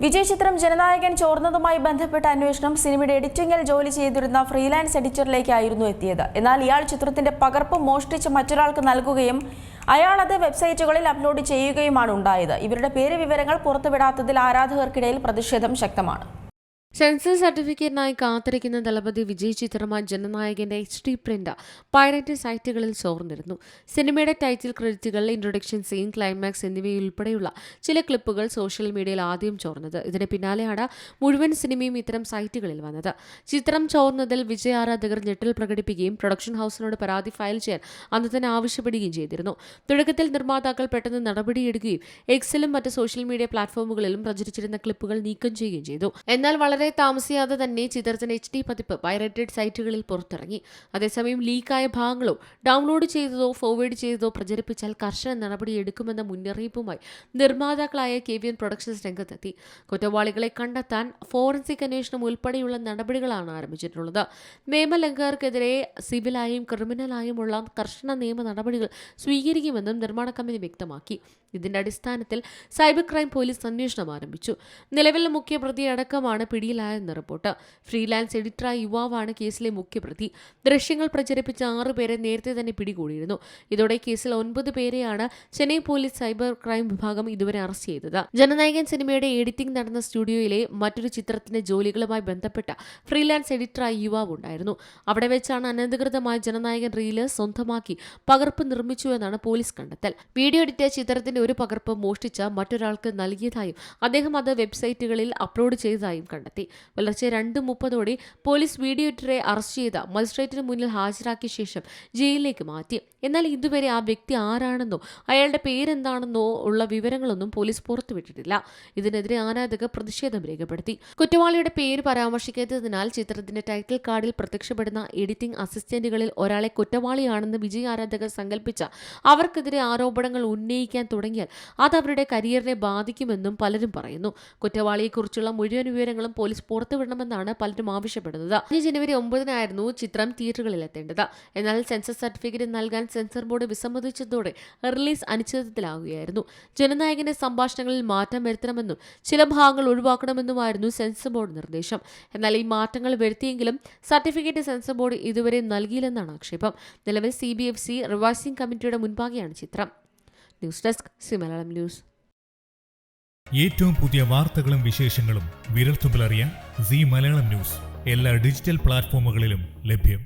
വിജയ് ചിത്രം ജനനായകൻ ചോർന്നതുമായി ബന്ധപ്പെട്ട അന്വേഷണം സിനിമയുടെ എഡിറ്റിംഗിൽ ജോലി ചെയ്തിരുന്ന ഫ്രീലാൻസ് എഡിറ്ററിലേക്കായിരുന്നു എത്തിയത്. എന്നാൽ ഇയാൾ ചിത്രത്തിന്റെ പകർപ്പ് മോഷ്ടിച്ച് മറ്റൊരാൾക്ക് നൽകുകയും അയാൾ അത് വെബ്സൈറ്റുകളിൽ അപ്ലോഡ് ചെയ്യുകയുമാണ് ഉണ്ടായത്. ഇവരുടെ പേര് വിവരങ്ങൾ പുറത്തുവിടാത്തതിൽ ആരാധകർക്കിടയിൽ പ്രതിഷേധം ശക്തമാണ്. സെൻസർ സർട്ടിഫിക്കറ്റിനായി കാത്തിരിക്കുന്ന ദളപതി വിജയ് ചിത്രമായ ജനനായകന്റെ HD പ്രിന്റ് പൈറേറ്റ് സൈറ്റുകളിൽ ചോർന്നിരുന്നു. സിനിമയുടെ ടൈറ്റിൽ ക്രെഡിറ്റുകൾ, ഇൻട്രൊഡക്ഷൻ സീൻ, ക്ലൈമാക്സ് എന്നിവയുൾപ്പെടെയുള്ള ചില ക്ലിപ്പുകൾ സോഷ്യൽ മീഡിയയിൽ ആദ്യം ചോർന്നത്. ഇതിന് പിന്നാലെയാണ് മുഴുവൻ സിനിമയും ഇത്തരം സൈറ്റുകളിൽ വന്നത്. ചിത്രം ചോർന്നതിൽ വിജയ് ആരാധകർ ഞെട്ടൽ പ്രകടിപ്പിക്കുകയും പ്രൊഡക്ഷൻ ഹൌസിനോട് പരാതി ഫയൽ ചെയ്യാൻ അന്ന് തന്നെ ആവശ്യപ്പെടുകയും ചെയ്തിരുന്നു. തുടക്കത്തിൽ നിർമ്മാതാക്കൾ പെട്ടെന്ന് നടപടിയെടുക്കുകയും എക്സിലും മറ്റ് സോഷ്യൽ മീഡിയ പ്ലാറ്റ്ഫോമുകളിലും പ്രചരിച്ചിരുന്ന ക്ലിപ്പുകൾ നീക്കം ചെയ്യുകയും ചെയ്തു. എന്നാൽ വളരെ താമസിയാതെ തന്നെ ചിത്രത്തിന്റെ HD പതിപ്പ് പൈറേറ്റഡ് സൈറ്റുകളിൽ പുറത്തിറങ്ങി. അതേസമയം ലീക്കായ ഭാഗങ്ങളോ ഡൗൺലോഡ് ചെയ്തതോ ഫോർവേഡ് ചെയ്തതോ പ്രചരിപ്പിച്ചാൽ കർശന നടപടിയെടുക്കുമെന്ന മുന്നറിയിപ്പുമായി നിർമ്മാതാക്കളായ KVN പ്രൊഡക്ഷൻസ് രംഗത്തെത്തി. കുറ്റവാളികളെ കണ്ടെത്താൻ ഫോറൻസിക് അന്വേഷണം ഉൾപ്പെടെയുള്ള നടപടികളാണ് ആരംഭിച്ചിട്ടുള്ളത്. നിയമലംഘകർക്കെതിരെ സിവിലായും ക്രിമിനലായുമുള്ള കർശന നിയമ നടപടികൾ സ്വീകരിക്കുമെന്നും നിർമ്മാണ കമ്പനി വ്യക്തമാക്കി. ഇതിന്റെ അടിസ്ഥാനത്തിൽ സൈബർ ക്രൈം പോലീസ് അന്വേഷണം ആരംഭിച്ചു. നിലവിൽ മുഖ്യപ്രതി അടക്കമാണ് പിടിയിലായെന്ന് റിപ്പോർട്ട്. ഫ്രീലാൻസ് എഡിറ്ററായ യുവാവാണ് കേസിലെ മുഖ്യപ്രതി. ദൃശ്യങ്ങൾ പ്രചരിപ്പിച്ച 6 പേരെ നേരത്തെ തന്നെ പിടികൂടിയിരുന്നു. ഇതോടെ കേസിൽ 9 പേരെയാണ് ചെന്നൈ പോലീസ് സൈബർ ക്രൈം വിഭാഗം ഇതുവരെ അറസ്റ്റ് ചെയ്തത്. ജനനായകൻ സിനിമയുടെ എഡിറ്റിംഗ് നടന്ന സ്റ്റുഡിയോയിലെ മറ്റൊരു ചിത്രത്തിന്റെ ജോലികളുമായി ബന്ധപ്പെട്ട ഫ്രീലാൻസ് എഡിറ്ററായ യുവാവ് ഉണ്ടായിരുന്നു. അവിടെ വെച്ചാണ് അനധികൃതമായ ജനനായകൻ റീല് സ്വന്തമാക്കി പകർപ്പ് നിർമ്മിച്ചുവെന്നാണ് പോലീസ് കണ്ടെത്തൽ. വീഡിയോ എഡിറ്റ് ചിത്രത്തിന്റെ ഒരു പകർപ്പ് മോഷ്ടിച്ച മറ്റൊരാൾക്ക് നൽകിയതായും അദ്ദേഹം അത് വെബ്സൈറ്റുകളിൽ അപ്ലോഡ് ചെയ്തതായും കണ്ടെത്തി. പുലർച്ചെ 2:30 പോലീസ് വീഡിയോ എഡിറ്ററെ അറസ്റ്റ് ചെയ്ത മജിസ്ട്രേറ്റിന് മുന്നിൽ ഹാജരാക്കിയ ശേഷം ജയിലിലേക്ക് മാറ്റി. എന്നാൽ ഇതുവരെ ആ വ്യക്തി ആരാണെന്നോ അയാളുടെ പേരെന്താണെന്നോ ഉള്ള വിവരങ്ങളൊന്നും പോലീസ് പുറത്തുവിട്ടിട്ടില്ല. ഇതിനെതിരെ ആരാധകർ പ്രതിഷേധം രേഖപ്പെടുത്തി. കുറ്റവാളിയുടെ പേര് പരാമർശിക്കാത്തതിനാൽ ചിത്രത്തിന്റെ ടൈറ്റിൽ കാർഡിൽ പ്രത്യക്ഷപ്പെടുന്ന എഡിറ്റിംഗ് അസിസ്റ്റന്റുകളിൽ ഒരാളെ കുറ്റവാളിയാണെന്ന് വിജയ് ആരാധകർ സങ്കല്പിച്ച അവർക്കെതിരെ ആരോപണങ്ങൾ ഉന്നയിക്കാൻ തുടങ്ങിയാൽ അത് അവരുടെ കരിയറിനെ ബാധിക്കുമെന്നും പലരും പറയുന്നു. കുറ്റവാളിയെക്കുറിച്ചുള്ള മുഴുവൻ വിവരങ്ങളും പോലീസ് പുറത്തുവിടണമെന്നാണ് പലരും ആവശ്യപ്പെടുന്നത്. ജനുവരി 9 ചിത്രം തിയേറ്ററുകളിൽ എത്തേണ്ടത്. എന്നാൽ സെൻസർ സർട്ടിഫിക്കറ്റ് നൽകാൻ സെൻസർ ബോർഡ് വിസമ്മതിച്ചതോടെ റിലീസ് അനിശ്ചിതത്വത്തിലാവുകയായിരുന്നു. ജനനായകന്റെ സംഭാഷണങ്ങളിൽ മാറ്റം വരുത്തണമെന്നും ചില ഭാഗങ്ങൾ ഒഴിവാക്കണമെന്നുമായിരുന്നു സെൻസർ ബോർഡ് നിർദ്ദേശം. എന്നാൽ ഈ മാറ്റങ്ങൾ വരുത്തിയെങ്കിലും സർട്ടിഫിക്കറ്റ് സെൻസർ ബോർഡ് ഇതുവരെ നൽകിയില്ലെന്നാണ് ആക്ഷേപം. നിലവിൽ CBFC റിവൈസിംഗ് കമ്മിറ്റിയുടെ മുൻപാകെയാണ് ചിത്രം. News desk Malayalam news. ഏറ്റവും പുതിയ വാർത്തകളും വിശേഷങ്ങളും വിരൽത്തുമ്പിലറിയാൻ മലയാളം ന്യൂസ് എല്ലാ ഡിജിറ്റൽ പ്ലാറ്റ്ഫോമുകളിലും ലഭ്യം.